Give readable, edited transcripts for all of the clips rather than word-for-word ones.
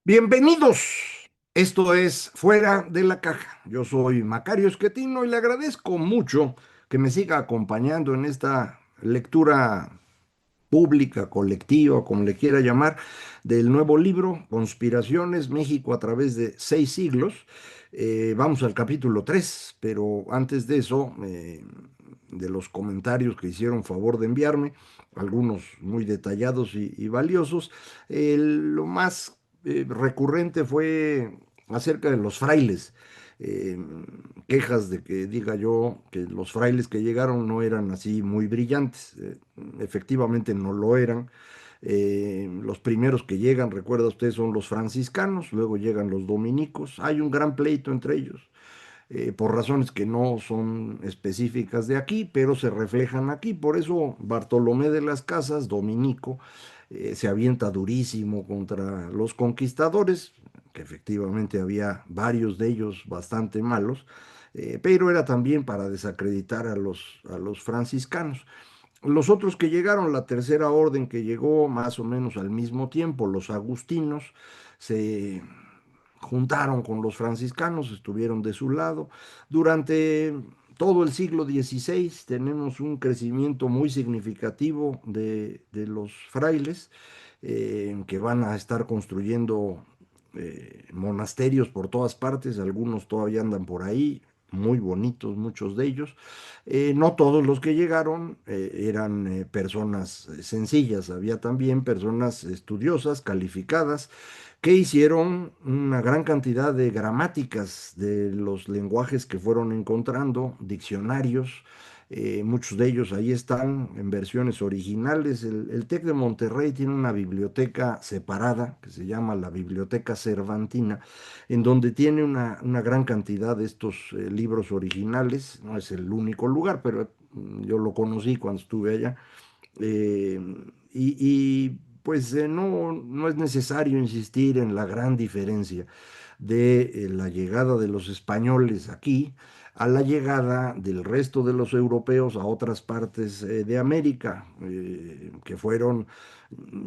Bienvenidos. Esto es Fuera de la Caja. Yo soy Macario Esquetino y le agradezco mucho que me siga acompañando en esta lectura pública, colectiva, como le quiera llamar, del nuevo libro Conspiraciones, México a través de 6 siglos. Vamos al capítulo 3, pero antes de eso, de los comentarios que hicieron favor de enviarme, algunos muy detallados y valiosos, lo más recurrente fue acerca de los frailes. eh, Quejas de que diga yo que los frailes que llegaron no eran así muy brillantes. Efectivamente no lo eran. Los primeros que llegan, recuerda usted, son los franciscanos, luego llegan los dominicos. Hay un gran pleito entre ellos, por razones que no son específicas de aquí, pero se reflejan aquí. Por eso Bartolomé de las Casas, dominico, se avienta durísimo contra los conquistadores, que efectivamente había varios de ellos bastante malos, pero era también para desacreditar a los franciscanos. Los otros que llegaron, la tercera orden que llegó más o menos al mismo tiempo, los agustinos, se juntaron con los franciscanos, estuvieron de su lado. Durante todo el siglo XVI tenemos un crecimiento muy significativo de los frailes, que van a estar construyendo monasterios por todas partes. Algunos todavía andan por ahí, muy bonitos, muchos de ellos. No todos los que llegaron eran personas sencillas, había también personas estudiosas, calificadas, que hicieron una gran cantidad de gramáticas de los lenguajes que fueron encontrando, diccionarios. Muchos de ellos ahí están en versiones originales. El TEC de Monterrey tiene una biblioteca separada que se llama la Biblioteca Cervantina, en donde tiene una gran cantidad de estos libros originales. No es el único lugar, pero yo lo conocí cuando estuve allá. Eh, pues no es necesario insistir en la gran diferencia de la llegada de los españoles aquí a la llegada del resto de los europeos a otras partes de América, que fueron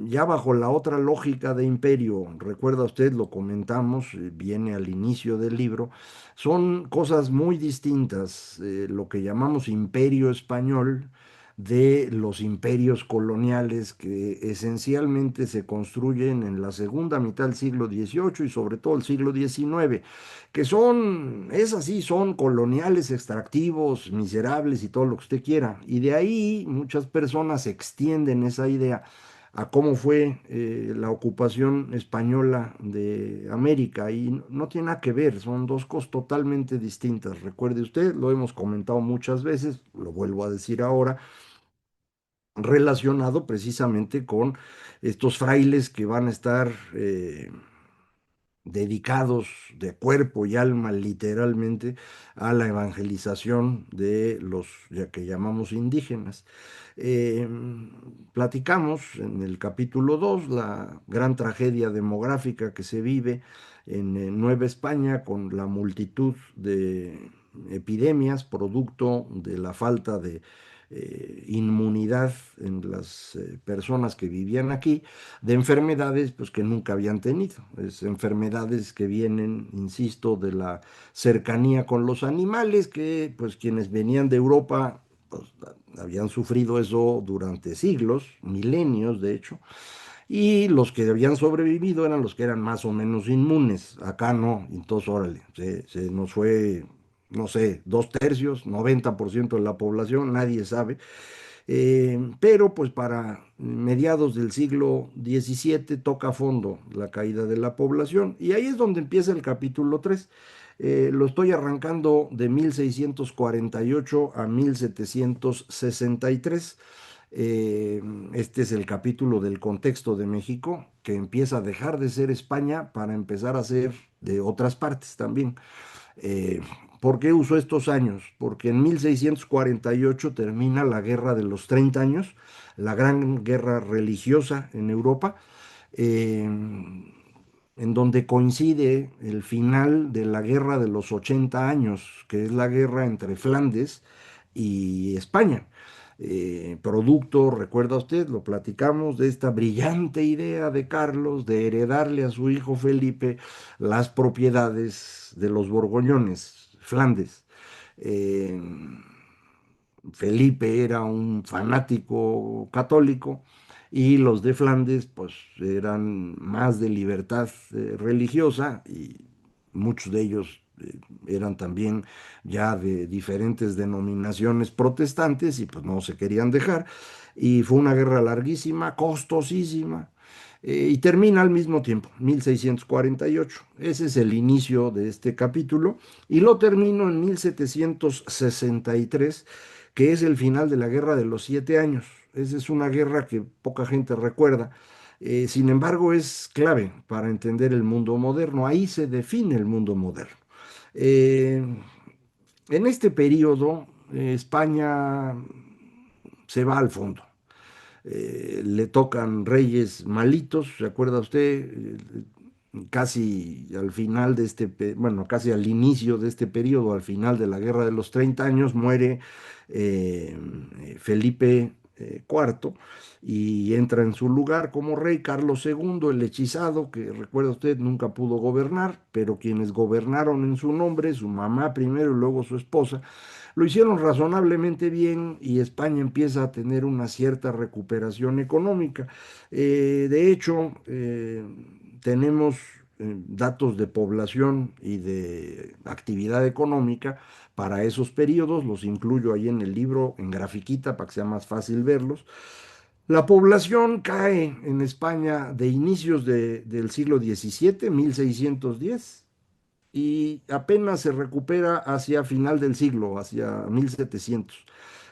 ya bajo la otra lógica de imperio. Recuerda usted, lo comentamos, viene al inicio del libro. Son cosas muy distintas, lo que llamamos imperio español de los imperios coloniales que esencialmente se construyen en la segunda mitad del siglo XVIII y sobre todo el siglo XIX, que es así, son coloniales, extractivos, miserables y todo lo que usted quiera. Y de ahí muchas personas extienden esa idea a cómo fue la ocupación española de América, y no tiene nada que ver, son dos cosas totalmente distintas. Recuerde usted, lo hemos comentado muchas veces, lo vuelvo a decir ahora, relacionado precisamente con estos frailes que van a estar dedicados de cuerpo y alma literalmente a la evangelización de los ya que llamamos indígenas. Eh, Platicamos en el capítulo 2 la gran tragedia demográfica que se vive en Nueva España, con la multitud de epidemias producto de la falta de inmunidad en las personas que vivían aquí, de enfermedades pues, que nunca habían tenido. Es enfermedades que vienen, insisto, de la cercanía con los animales, que pues quienes venían de Europa pues, habían sufrido eso durante siglos, milenios de hecho, y los que habían sobrevivido eran los que eran más o menos inmunes. Acá no, entonces órale, se nos fue, no sé, 2/3, 90% de la población, nadie sabe. Pero pues para mediados del siglo XVII toca a fondo la caída de la población, y ahí es donde empieza el capítulo 3. Lo estoy arrancando de 1648 a 1763. Eh, este es el capítulo del contexto de México, que empieza a dejar de ser España para empezar a ser de otras partes también. Eh, ¿Por qué uso estos años? Porque en 1648 termina la Guerra de los 30 años, la gran guerra religiosa en Europa, eh, en donde coincide el final de la Guerra de los 80 años, que es la guerra entre Flandes y España. producto, recuerda usted, lo platicamos, de esta brillante idea de Carlos de heredarle a su hijo Felipe las propiedades de los borgoñones, Flandes. Eh, Felipe era un fanático católico y los de Flandes pues eran más de libertad religiosa y muchos de ellos eran también ya de diferentes denominaciones protestantes y pues no se querían dejar. Y fue una guerra larguísima, costosísima, y termina al mismo tiempo, 1648. Ese es el inicio de este capítulo y lo termino en 1763, que es el final de la Guerra de los Siete Años. Esa es una guerra que poca gente recuerda. Sin embargo, es clave para entender el mundo moderno. Ahí se define el mundo moderno. Eh, en este periodo, España se va al fondo. Le tocan reyes malitos, ¿se acuerda usted? Casi al final de bueno, casi al inicio de este periodo, al final de la Guerra de los 30 años, muere eh, Felipe IV y entra en su lugar como rey Carlos II, el hechizado, que recuerda usted nunca pudo gobernar, pero quienes gobernaron en su nombre, su mamá primero y luego su esposa, lo hicieron razonablemente bien y España empieza a tener una cierta recuperación económica. De hecho, tenemos datos de población y de actividad económica para esos periodos, los incluyo ahí en el libro en grafiquita para que sea más fácil verlos. La población cae en España de inicios del siglo XVII, 1610, y apenas se recupera hacia final del siglo, hacia 1700.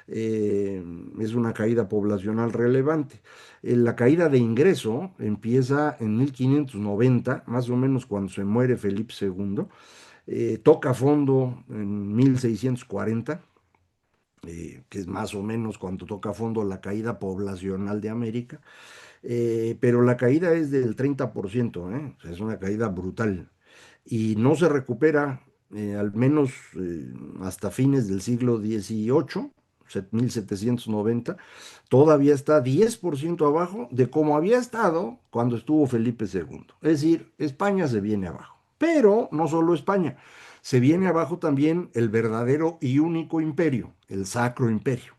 Eh, es una caída poblacional relevante. La caída de ingreso empieza en 1590, más o menos cuando se muere Felipe II, toca fondo en 1640, que es más o menos cuando toca fondo la caída poblacional de América, pero la caída es del 30%, ¿eh? O sea, es una caída brutal y no se recupera al menos hasta fines del siglo XVIII, 1790, todavía está 10% abajo de como había estado cuando estuvo Felipe II. Es decir, España se viene abajo. Pero no solo España, se viene abajo también el verdadero y único imperio, el Sacro Imperio.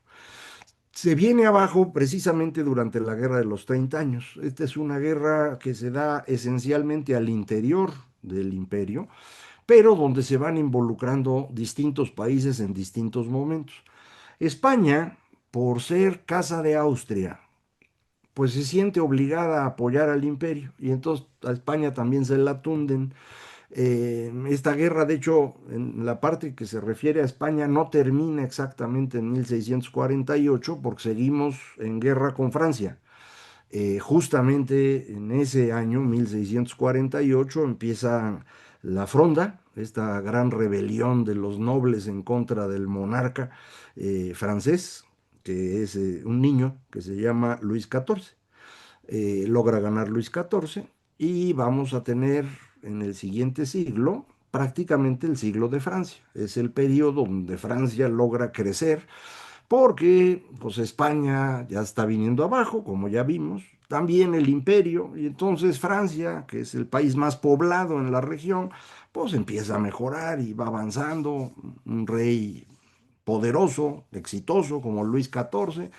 Se viene abajo precisamente durante la Guerra de los 30 años. Esta es una guerra que se da esencialmente al interior del imperio, pero donde se van involucrando distintos países en distintos momentos. España, por ser casa de Austria, pues se siente obligada a apoyar al imperio y entonces a España también se la tunden. Esta guerra, de hecho, en la parte que se refiere a España, no termina exactamente en 1648 porque seguimos en guerra con Francia. Justamente en ese año, 1648, empieza la Fronda, esta gran rebelión de los nobles en contra del monarca francés, que es un niño que se llama Luis XIV. Logra ganar Luis XIV y vamos a tener en el siguiente siglo prácticamente el siglo de Francia. Es el periodo donde Francia logra crecer porque pues España ya está viniendo abajo, como ya vimos, también el imperio, y entonces Francia, que es el país más poblado en la región, pues empieza a mejorar y va avanzando, un rey poderoso, exitoso como Luis XIV,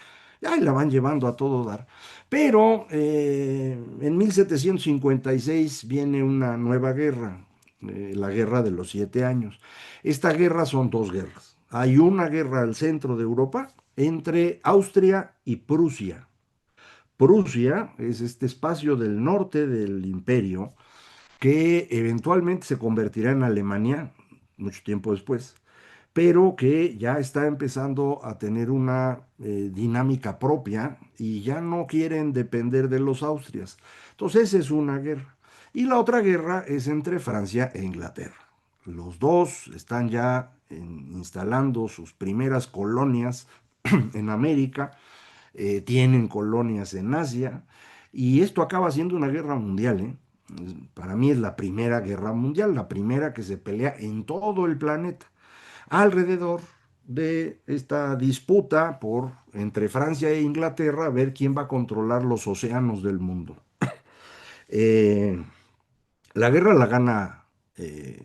y ahí la van llevando a todo dar. Pero en 1756 viene una nueva guerra, la Guerra de los Siete Años. Esta guerra son dos guerras. Hay una guerra al centro de Europa entre Austria y Prusia. Prusia es este espacio del norte del imperio que eventualmente se convertirá en Alemania mucho tiempo después, pero que ya está empezando a tener una dinámica propia y ya no quieren depender de los Austrias. Entonces, esa es una guerra. Y la otra guerra es entre Francia e Inglaterra. Los dos están ya instalando sus primeras colonias en América, tienen colonias en Asia, y esto acaba siendo una guerra mundial, ¿eh? Para mí es la primera guerra mundial, la primera que se pelea en todo el planeta alrededor de esta disputa entre Francia e Inglaterra a ver quién va a controlar los océanos del mundo. Eh, la guerra la gana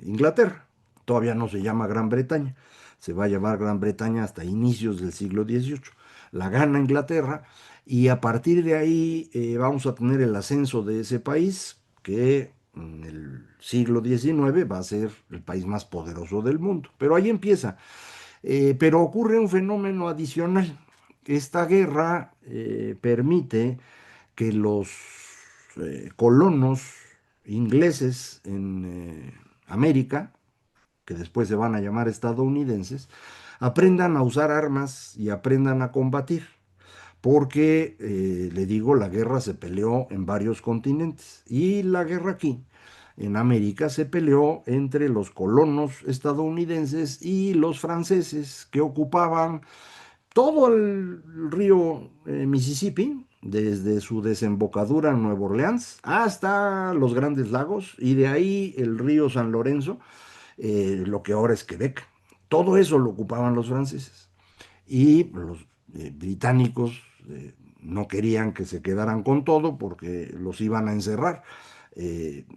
Inglaterra, todavía no se llama Gran Bretaña, se va a llamar Gran Bretaña hasta inicios del siglo XVIII. La gana Inglaterra y a partir de ahí vamos a tener el ascenso de ese país que en el siglo XIX va a ser el país más poderoso del mundo. Pero ahí empieza. Pero ocurre un fenómeno adicional. Esta guerra permite que los colonos ingleses en América, que después se van a llamar estadounidenses, aprendan a usar armas y aprendan a combatir. Porque, le digo, la guerra se peleó en varios continentes y la guerra aquí, en América, se peleó entre los colonos estadounidenses y los franceses que ocupaban todo el río Mississippi, desde su desembocadura en Nueva Orleans hasta los Grandes Lagos, y de ahí el río San Lorenzo, lo que ahora es Quebec. Todo eso lo ocupaban los franceses. Y los británicos no querían que se quedaran con todo porque los iban a encerrar.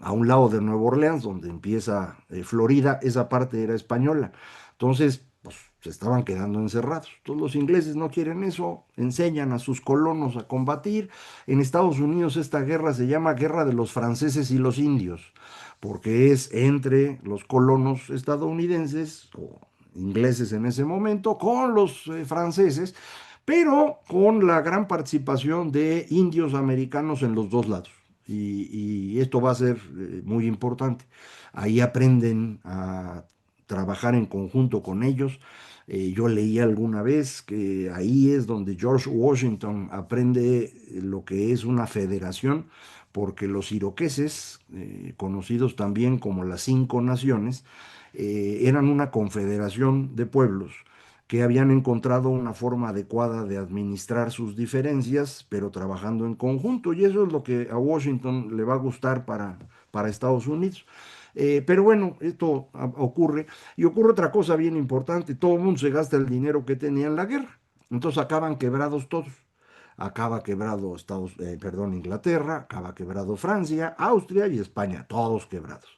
A un lado de Nueva Orleans, donde empieza Florida, esa parte era española. Entonces, pues se estaban quedando encerrados. Todos los ingleses no quieren eso, enseñan a sus colonos a combatir. En Estados Unidos esta guerra se llama Guerra de los Franceses y los Indios, porque es entre los colonos estadounidenses o ingleses en ese momento con los franceses, pero con la gran participación de indios americanos en los dos lados. Y esto va a ser muy importante. Ahí aprenden a trabajar en conjunto con ellos. Yo leí alguna vez que ahí es donde George Washington aprende lo que es una federación, porque los iroqueses, conocidos también como las Cinco Naciones, eran una confederación de pueblos que habían encontrado una forma adecuada de administrar sus diferencias, pero trabajando en conjunto. Y eso es lo que a Washington le va a gustar para Estados Unidos. Pero bueno, esto ocurre. Y ocurre otra cosa bien importante. Todo el mundo se gasta el dinero que tenía en la guerra. Entonces acaban quebrados todos. Acaba quebrado perdón, Inglaterra, acaba quebrado Francia, Austria y España, todos quebrados.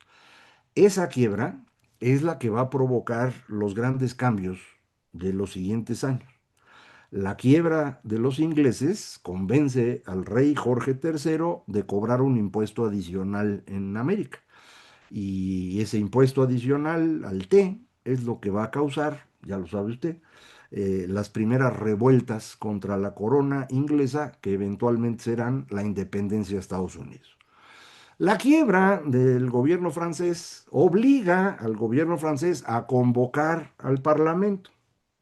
Esa quiebra es la que va a provocar los grandes cambios de los siguientes años. La quiebra de los ingleses convence al rey Jorge III de cobrar un impuesto adicional en América. Y ese impuesto adicional al té es lo que va a causar, ya lo sabe usted, las primeras revueltas contra la corona inglesa que eventualmente serán la independencia de Estados Unidos. La quiebra del gobierno francés obliga al gobierno francés a convocar al parlamento.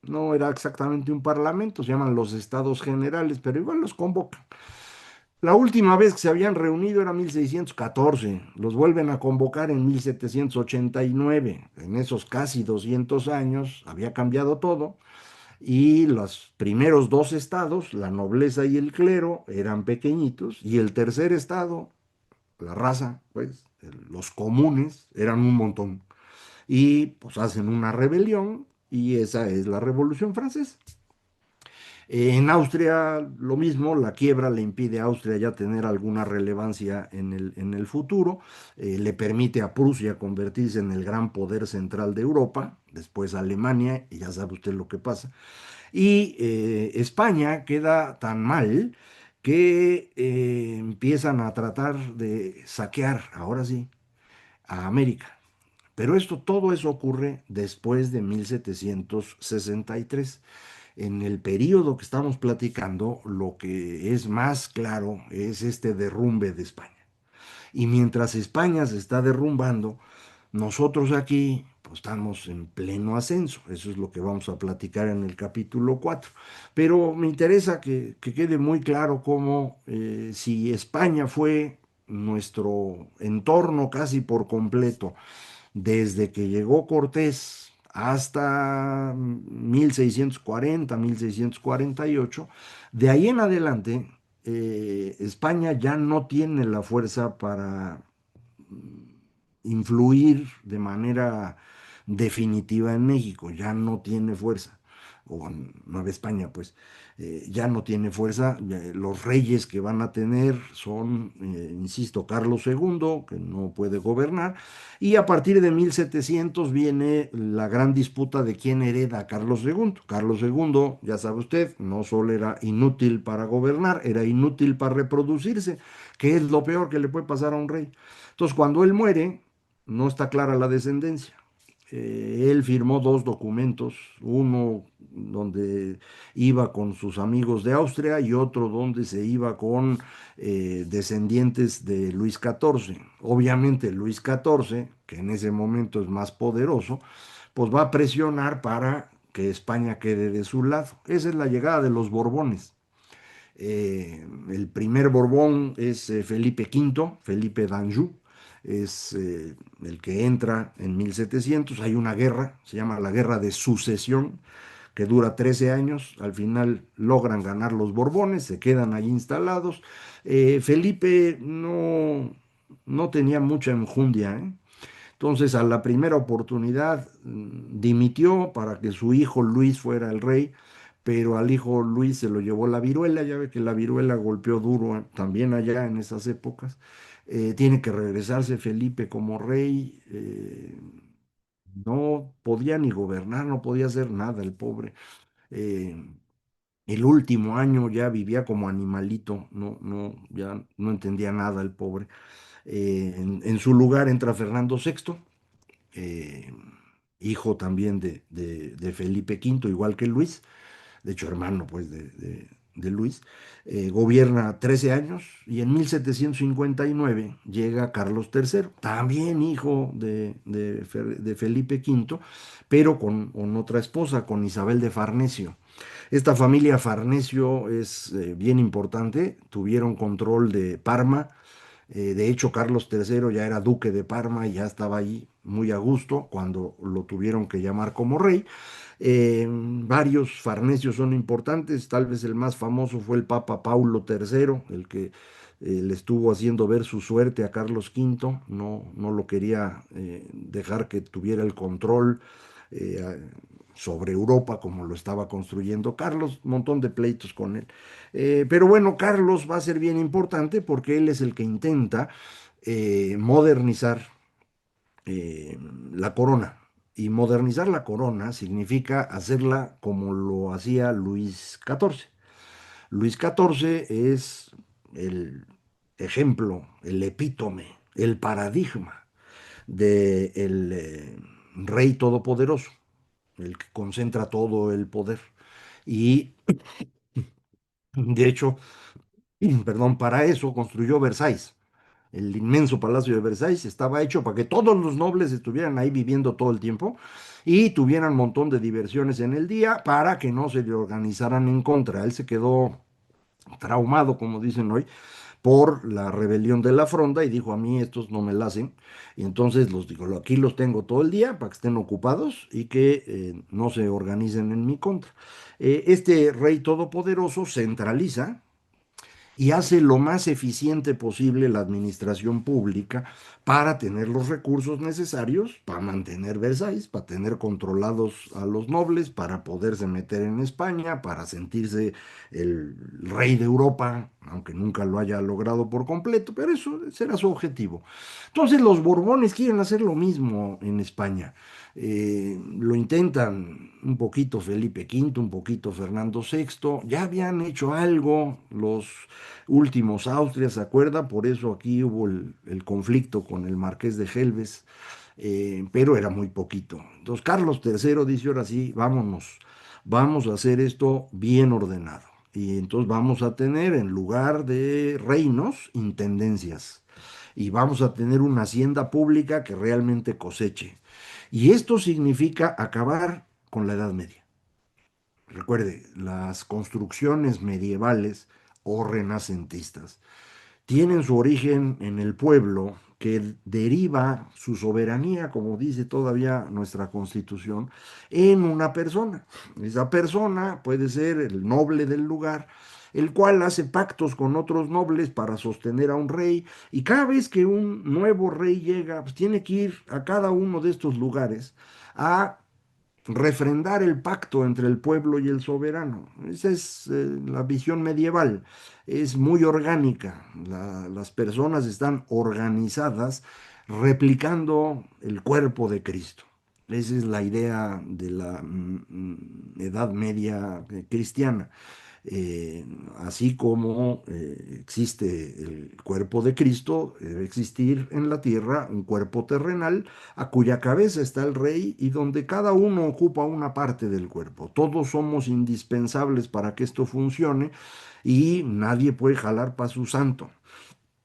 No era exactamente un parlamento, se llaman los estados generales, pero igual los convocan. La última vez que se habían reunido era 1614, los vuelven a convocar en 1789. En esos casi 200 años había cambiado todo y los primeros dos estados, la nobleza y el clero, eran pequeñitos y el tercer estado, la raza, pues, los comunes, eran un montón. Y pues hacen una rebelión y esa es la Revolución Francesa. En Austria lo mismo, la quiebra le impide a Austria ya tener alguna relevancia en el futuro, le permite a Prusia convertirse en el gran poder central de Europa, después Alemania, y ya sabe usted lo que pasa. Y España queda tan mal que empiezan a tratar de saquear, ahora sí, a América. Pero todo eso ocurre después de 1763. En el periodo que estamos platicando, lo que es más claro es este derrumbe de España. Y mientras España se está derrumbando, nosotros aquí pues, estamos en pleno ascenso. Eso es lo que vamos a platicar en el capítulo 4. Pero me interesa que quede muy claro cómo si España fue nuestro entorno casi por completo, desde que llegó Cortés hasta 1640, 1648, de ahí en adelante, España ya no tiene la fuerza para influir de manera definitiva en México, ya no tiene fuerza. o Nueva España, pues, ya no tiene fuerza. Los reyes que van a tener son, insisto, Carlos II, que no puede gobernar, y a partir de 1700 viene la gran disputa de quién hereda a Carlos II. Carlos II, ya sabe usted, no solo era inútil para gobernar, era inútil para reproducirse, que es lo peor que le puede pasar a un rey. Entonces, cuando él muere, no está clara la descendencia. Él firmó dos documentos, uno donde iba con sus amigos de Austria y otro donde se iba con descendientes de Luis XIV. Obviamente Luis XIV, que en ese momento es más poderoso, pues va a presionar para que España quede de su lado. Esa es la llegada de los Borbones. El primer Borbón es Felipe V, Felipe d'Anjou, es el que entra en 1700. Hay una guerra, se llama la Guerra de Sucesión, que dura 13 años. Al final logran ganar los Borbones, se quedan ahí instalados. Felipe no tenía mucha enjundia, ¿eh? Entonces, a la primera oportunidad dimitió para que su hijo Luis fuera el rey, pero al hijo Luis se lo llevó la viruela. Ya ve que la viruela golpeó duro también allá en esas épocas. Tiene que regresarse Felipe como rey. No podía ni gobernar, no podía hacer nada el pobre. Eh, el último año ya vivía como animalito, ya no entendía nada el pobre. En su lugar entra Fernando VI, eh, hijo también de Felipe V, igual que Luis, de hecho hermano pues de Luis. Gobierna 13 años y en 1759 llega Carlos III, también hijo de Felipe V, pero con otra esposa, con Isabel de Farnesio. Esta familia Farnesio es bien importante, tuvieron control de Parma. De hecho, Carlos III ya era duque de Parma y ya estaba ahí muy a gusto cuando lo tuvieron que llamar como rey. Varios farnesios son importantes, tal vez el más famoso fue el Papa Paulo III, el que le estuvo haciendo ver su suerte a Carlos V, no lo quería dejar que tuviera el control sobre Europa como lo estaba construyendo Carlos, un montón de pleitos con él. Pero bueno, Carlos va a ser bien importante porque él es el que intenta modernizar eh, la corona. Y modernizar la corona significa hacerla como lo hacía Luis XIV. Luis XIV es el ejemplo, el epítome, el paradigma del rey todopoderoso, el que concentra todo el poder. Y de hecho, perdón, para eso construyó Versalles. El inmenso palacio de Versalles estaba hecho para que todos los nobles estuvieran ahí viviendo todo el tiempo y tuvieran un montón de diversiones en el día para que no se le organizaran en contra. Él se quedó traumado, como dicen hoy, por la rebelión de la Fronda y dijo: a mí estos no me la hacen. Y entonces los digo: aquí los tengo todo el día para que estén ocupados y que no se organicen en mi contra. Este rey todopoderoso centraliza y hace lo más eficiente posible la administración pública para tener los recursos necesarios para mantener Versalles, para tener controlados a los nobles, para poderse meter en España, para sentirse el rey de Europa, aunque nunca lo haya logrado por completo, pero eso será su objetivo. Entonces los Borbones quieren hacer lo mismo en España. Lo intentan un poquito Felipe V, un poquito Fernando VI, ya habían hecho algo los últimos Austria, ¿se acuerda? Por eso aquí hubo el conflicto con el marqués de Helves, pero era muy poquito. Entonces Carlos III dice: ahora sí, vámonos, vamos a hacer esto bien ordenado. Y entonces vamos a tener, en lugar de reinos, intendencias. Y vamos a tener una hacienda pública que realmente coseche. Y esto significa acabar con la Edad Media. Recuerde, las construcciones medievales o renacentistas tienen su origen en el pueblo que deriva su soberanía, como dice todavía nuestra Constitución, en una persona. Esa persona puede ser el noble del lugar, el cual hace pactos con otros nobles para sostener a un rey, y cada vez que un nuevo rey llega, pues tiene que ir a cada uno de estos lugares a refrendar el pacto entre el pueblo y el soberano. Esa es la visión medieval. Es muy orgánica. Las personas están organizadas replicando el cuerpo de Cristo. Esa es la idea de la Edad Media cristiana. Eh, Así como existe el cuerpo de Cristo, debe existir en la tierra un cuerpo terrenal a cuya cabeza está el rey y donde cada uno ocupa una parte del cuerpo. Todos somos indispensables para que esto funcione y nadie puede jalar para su santo.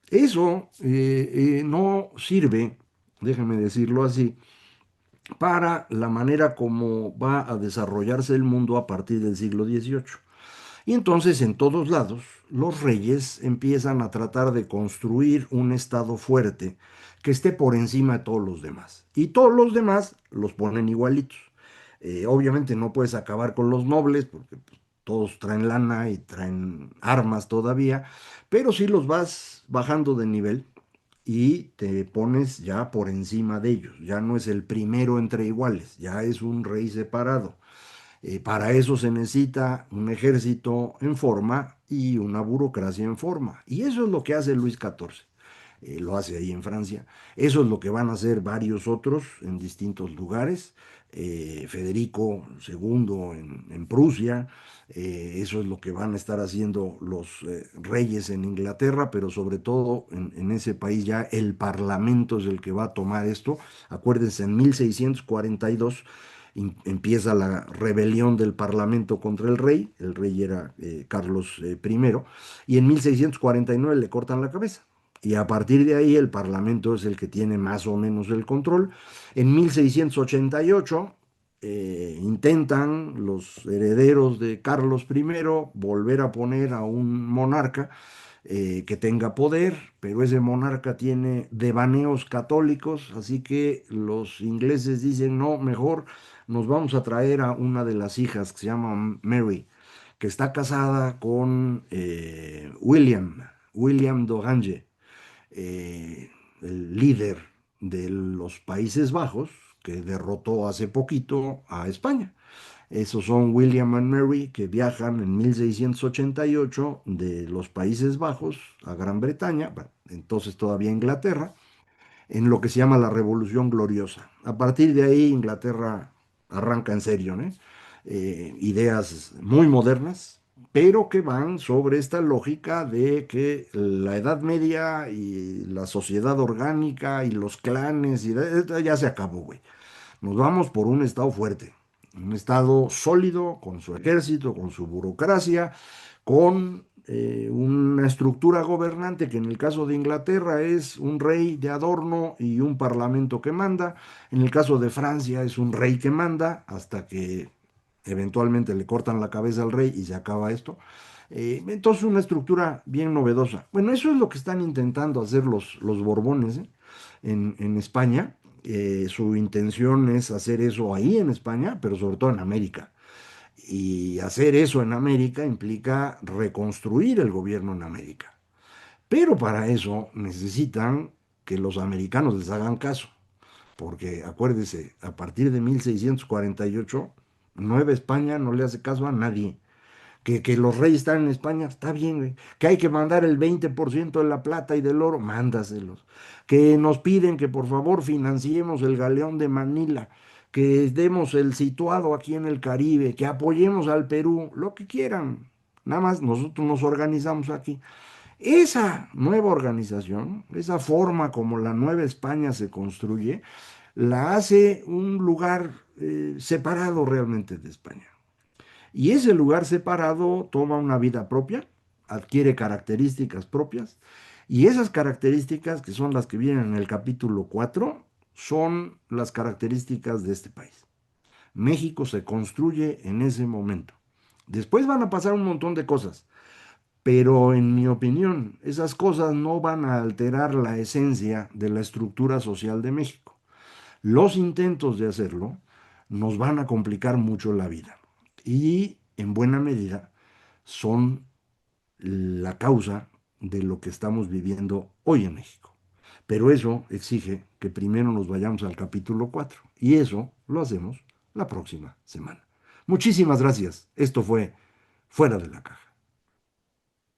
Eso no sirve, déjeme decirlo así, para la manera como va a desarrollarse el mundo a partir del siglo XVIII. Y entonces en todos lados los reyes empiezan a tratar de construir un estado fuerte que esté por encima de todos los demás. Y todos los demás los ponen igualitos. Obviamente no puedes acabar con los nobles porque pues, todos traen lana y traen armas todavía, pero sí los vas bajando de nivel y te pones ya por encima de ellos. Ya no es el primero entre iguales, ya es un rey separado. Para eso se necesita un ejército en forma y una burocracia en forma. Y eso es lo que hace Luis XIV. Lo hace ahí en Francia. Eso es lo que van a hacer varios otros en distintos lugares. Federico II en Prusia. Eso es lo que van a estar haciendo los reyes en Inglaterra, pero sobre todo en ese país ya el parlamento es el que va a tomar esto. Acuérdense, en 1642 empieza la rebelión del Parlamento contra el rey era Carlos I, y en 1649 le cortan la cabeza. Y a partir de ahí el Parlamento es el que tiene más o menos el control. En 1688 intentan los herederos de Carlos I volver a poner a un monarca que tenga poder, pero ese monarca tiene devaneos católicos, así que los ingleses dicen, no, mejor nos vamos a traer a una de las hijas que se llama Mary, que está casada con William d'Orange, el líder de los Países Bajos, que derrotó hace poquito a España. Esos son William and Mary que viajan en 1688 de los Países Bajos a Gran Bretaña, bueno, entonces todavía Inglaterra, en lo que se llama la Revolución Gloriosa. A partir de ahí Inglaterra arranca en serio, ¿no? Ideas muy modernas, pero que van sobre esta lógica de que la Edad Media y la sociedad orgánica y los clanes ya se acabó, güey. Nos vamos por un Estado fuerte, un Estado sólido, con su ejército, con su burocracia, con una estructura gobernante que en el caso de Inglaterra es un rey de adorno y un parlamento que manda. En el caso de Francia es un rey que manda hasta que eventualmente le cortan la cabeza al rey y se acaba esto. Entonces una estructura bien novedosa. Bueno, eso es lo que están intentando hacer los Borbones, ¿eh? En España. Su intención es hacer eso ahí en España, pero sobre todo en América. Y hacer eso en América implica reconstruir el gobierno en América. Pero para eso necesitan que los americanos les hagan caso. Porque acuérdese, a partir de 1648, Nueva España no le hace caso a nadie. Que los reyes están en España, está bien, güey. Que hay que mandar el 20% de la plata y del oro, mándaselos. Que nos piden que por favor financiemos el galeón de Manila, que demos el situado aquí en el Caribe, que apoyemos al Perú, lo que quieran. Nada más nosotros nos organizamos aquí. Esa nueva organización, esa forma como la Nueva España se construye, la hace un lugar separado realmente de España. Y ese lugar separado toma una vida propia, adquiere características propias, y esas características, que son las que vienen en el capítulo 4, son las características de este país. México se construye en ese momento. Después van a pasar un montón de cosas, pero en mi opinión, esas cosas no van a alterar la esencia de la estructura social de México. Los intentos de hacerlo nos van a complicar mucho la vida y en buena medida son la causa de lo que estamos viviendo hoy en México. Pero eso exige que primero nos vayamos al capítulo 4 y eso lo hacemos la próxima semana. Muchísimas gracias. Esto fue Fuera de la Caja.